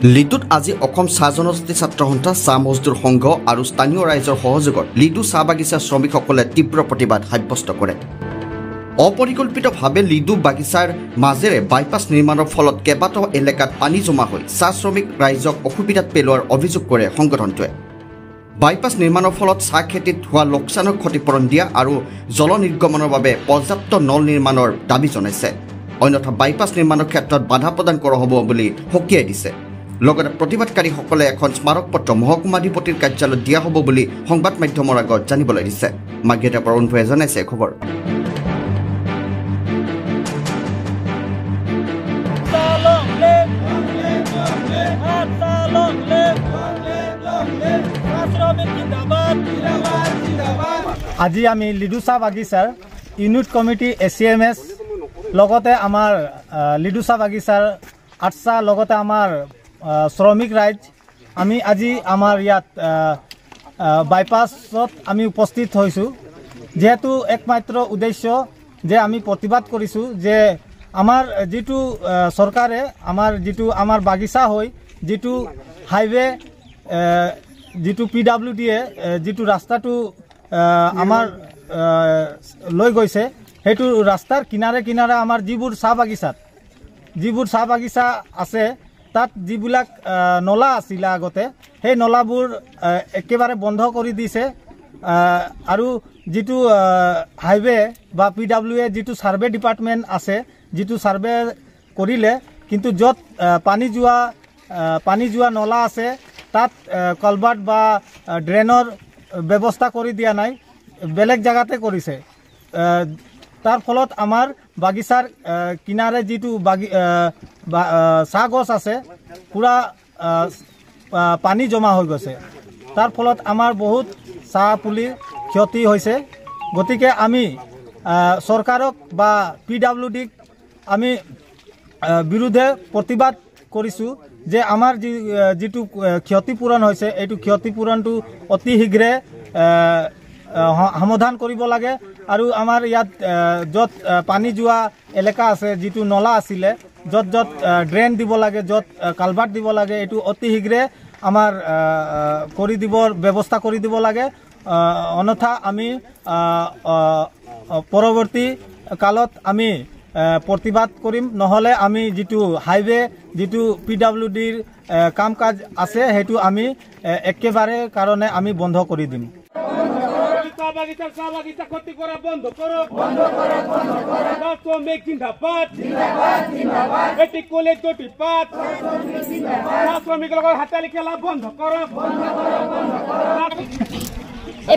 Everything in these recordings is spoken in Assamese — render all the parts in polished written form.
লিডুত আজি অসম চাহ জনজাতি ছাত্ৰ সন্থা চাহ মজদুৰ সংঘ আৰু স্থানীয় ৰাইজৰ সহযোগত লিডু চাহ বাগিচা শ্ৰমিকসকলে তীব্ৰ প্ৰতিবাদ সাব্যস্ত কৰে। অপৰিকল্পিতভাৱে লিডু বাগিচাৰ মাজেৰে বাইপাছ নিৰ্মাণৰ ফলত কেইবাটাও এলেকাত পানী জমা হৈ চাহ শ্ৰমিক ৰাইজক অসুবিধাত পেলোৱাৰ অভিযোগ কৰে সংগঠনটোৱে। বাইপাছ নিৰ্মাণৰ ফলত চাহ খেতিত হোৱা লোকচানৰ ক্ষতিপূৰণ দিয়া আৰু জল নিৰ্গমনৰ বাবে পৰ্যাপ্ত নল নিৰ্মাণৰ দাবী জনাইছে। অন্যথা বাইপাছ নিৰ্মাণৰ ক্ষেত্ৰত বাধা প্ৰদান কৰা হ'ব বুলি সকীয়াই দিছে। লগতে প্ৰতিবাদকাৰীসকলে এখন স্মাৰকপত্ৰ মহকুমাধিপতিৰ কাৰ্যালয়ত দিয়া হ'ব বুলি সংবাদ মাধ্যমৰ আগত জানিবলৈ দিছে। মাৰ্গেটা পৰণভয়ে জনাইছে খবৰ। আজি আমি লিডু চাহ বাগিচাৰ ইউনিট কমিটি ACMS লগতে আমাৰ লিডু চাহ বাগিচাৰ আটছা লগতে আমাৰ শ্ৰমিক ৰাইজ আমি আজি আমাৰ ইয়াত বাইপাছত আমি উপস্থিত হৈছোঁ। যেহেতু একমাত্ৰ উদ্দেশ্য যে আমি প্ৰতিবাদ কৰিছোঁ যে আমাৰ যিটো চৰকাৰে আমাৰ বাগিচা হৈ যিটো হাইৱে যিটো PWD যিটো ৰাস্তাটো আমাৰ লৈ গৈছে সেইটো ৰাস্তাৰ কিনাৰে কিনাৰে আমাৰ যিবোৰ চাহ বাগিচা আছে তাত যিবিলাক নলা আছিল আগতে সেই নলাবোৰ একেবাৰে বন্ধ কৰি দিছে আৰু যিটো হাইৱে বা PWA যিটো ছাৰ্ভে ডিপাৰ্টমেণ্ট আছে যিটো ছাৰ্ভে কৰিলে কিন্তু য'ত পানী যোৱা নলা আছে তাত কালভাৰ্ট বা ড্ৰেইনৰ ব্যৱস্থা কৰি দিয়া নাই, বেলেগ জায়গাতে কৰিছে। তাৰ ফলত আমাৰ বাগিচাৰ কিনাৰে যিটো চাহ গছ আছে পুৰা পানী জমা হৈ গৈছে। তাৰ ফলত আমাৰ বহুত চাহ পুলি ক্ষতি হৈছে। গতিকে আমি চৰকাৰক বা PWDক আমি বিৰুদ্ধে প্ৰতিবাদ কৰিছোঁ যে আমাৰ যিটো ক্ষতিপূৰণ হৈছে এইটো ক্ষতিপূৰণটো অতি শীঘ্ৰে সমাধান কৰিব লাগে আৰু আমাৰ ইয়াত য'ত পানী যোৱা এলেকা আছে যিটো নলা আছিলে য'ত ড্ৰেইন দিব লাগে য'ত কালভাৰ্ট দিব লাগে এইটো অতি শীঘ্ৰে আমাৰ ব্যৱস্থা কৰি দিব লাগে। অন্যথা আমি পৰৱৰ্তী কালত আমি প্ৰতিবাদ কৰিম, নহ'লে আমি যিটো হাইৱে যিটো PWDৰ কাম কাজ আছে সেইটো আমি একেবাৰে কাৰণে আমি বন্ধ কৰি দিম।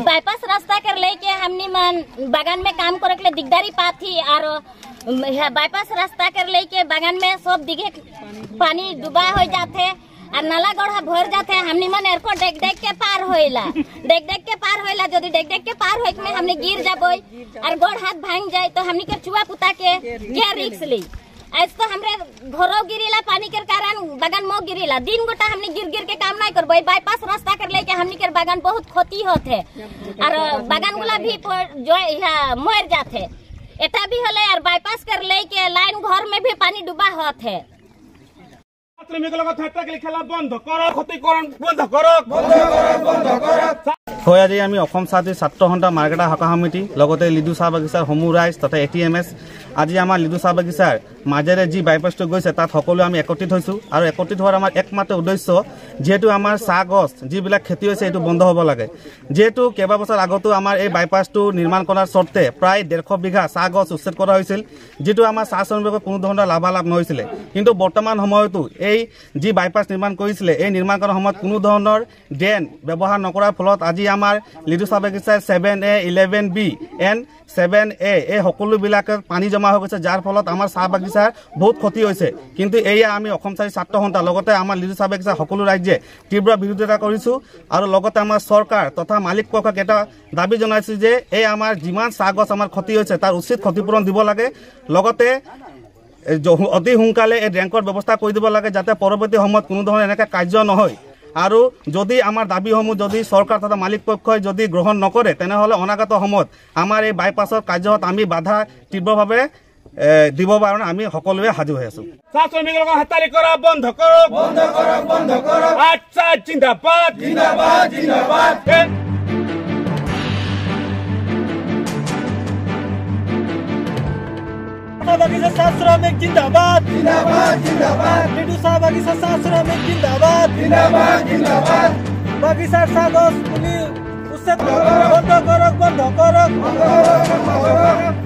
बाईपास रास्ता कर लेके हमने मन बागान में काम करे के दिकदारी पाथी और बाईपास रास्ता कर लेके बागान में सब दिखे पानी डूबा हो जाते और नाला गढ़ा भर जाते। हमने मन एरको देख के पार होइला यदि देख के पार होइक में हमने गिर जाबो और गोड़ हाथ भांग जाए तो हमने के चुआ पुता के क्या रिस्क ली। आज तो हमरे घरों गिरीला पानी के कारण बागान मो गिरीला दिन गोटा हमने गिर के काम नहीं करबो। बाईपास रास्ता कर लेके हमने के बागान बहुत क्षति होते और बागान गुला भी जो मर जाते। एटा भी होले और बाईपास कर लेके लाइन घर में भी पानी डूबा होते। আজি আমি অসম ছাত্ৰ সন্থা মাৰ্গেটা শাখা সমিতি লগতে লিডু চাহ বাগিচাৰ সমূহ ৰাইজ তথা ATMS আজি আমাৰ লিডু চাহ বাগিচাৰ মাজেৰে যি বাইপাছটো গৈছে তাত সকলোৱে আমি একত্ৰিত হৈছোঁ আৰু একত্ৰিত হোৱাৰ আমাৰ একমাত্ৰ উদ্দেশ্য যিহেতু আমাৰ চাহ গছ যিবিলাক খেতি হৈছে এইটো বন্ধ হ'ব লাগে। যিহেতু কেইবাবছৰ আগতো আমাৰ এই বাইপাছটো নিৰ্মাণ কৰাৰ স্বত্তে প্ৰায় 150 বিঘা চাহ গছ উচ্ছেদ কৰা হৈছিল, যিটো আমাৰ চাহ শ্ৰমিকৰ কোনো ধৰণৰ লাভালাভ নহৈছিলে। কিন্তু বৰ্তমান সময়তো এই যি বাইপাছ নিৰ্মাণ কৰিছিলে এই নিৰ্মাণ কৰাৰ সময়ত কোনো ধৰণৰ ড্ৰেইন ব্যৱহাৰ নকৰাৰ ফলত আজি আমাৰ লিডু চাহ বাগিচাৰ 7A 11B and 7A এই সকলোবিলাকে পানী জমা হৈ গৈছে, যাৰ ফলত আমাৰ চাহ বাগিচাৰ বহুত ক্ষতি হৈছে। কিন্তু এয়া আমি অসম ছাত্ৰ সন্থা লগতে আমাৰ লিডু চাহ বাগিচাৰ সকলো ৰাইজে তীব্ৰ বিৰোধিতা কৰিছোঁ আৰু লগতে আমাৰ চৰকাৰ তথা মালিক পক্ষক এটা দাবী জনাইছোঁ যে এই আমাৰ যিমান চাহ গছ আমাৰ ক্ষতি হৈছে তাৰ উচিত ক্ষতিপূৰণ দিব লাগে। লগতে অতি সোনকালে এই ড্ৰেংকৰ ব্যৱস্থা কৰি দিব লাগে যাতে পৰৱৰ্তী সময়ত কোনো ধৰণৰ এনেকৈ কাৰ্য নহয়। আৰু যদি আমাৰ দাবীসমূহ যদি চৰকাৰ তথা মালিক পক্ষই যদি গ্ৰহণ নকৰে তেনেহ'লে অনাগত সময়ত আমাৰ এই বাইপাছৰ কাৰ্যত আমি বাধা তীব্ৰভাৱে দিবৰ কাৰণে আমি সকলোৱে সাজু হৈ আছো। চাহ শ্ৰমিকৰ হেতালি কৰা বন্ধ কৰক, বন্ধ কৰক, বন্ধ কৰক। আচ্ছা জিন্দাবাদ, জিন্দাবাদ, জিন্দাবাদ। বাগিচা চাহ শ্ৰমিক জিন্দাবাদ, জিন্দাবাদ, জিন্দাবাদ। লিডু চাহ বাগিচা চাহ শ্ৰমিক জিন্দাবাদ, জিন্দাবাদ, জিন্দাবাদ। বাগিচাৰ চাহ গছ পুলি উচ্ছেদ বন্ধ কৰক, বন্ধ কৰক, বন্ধ কৰক।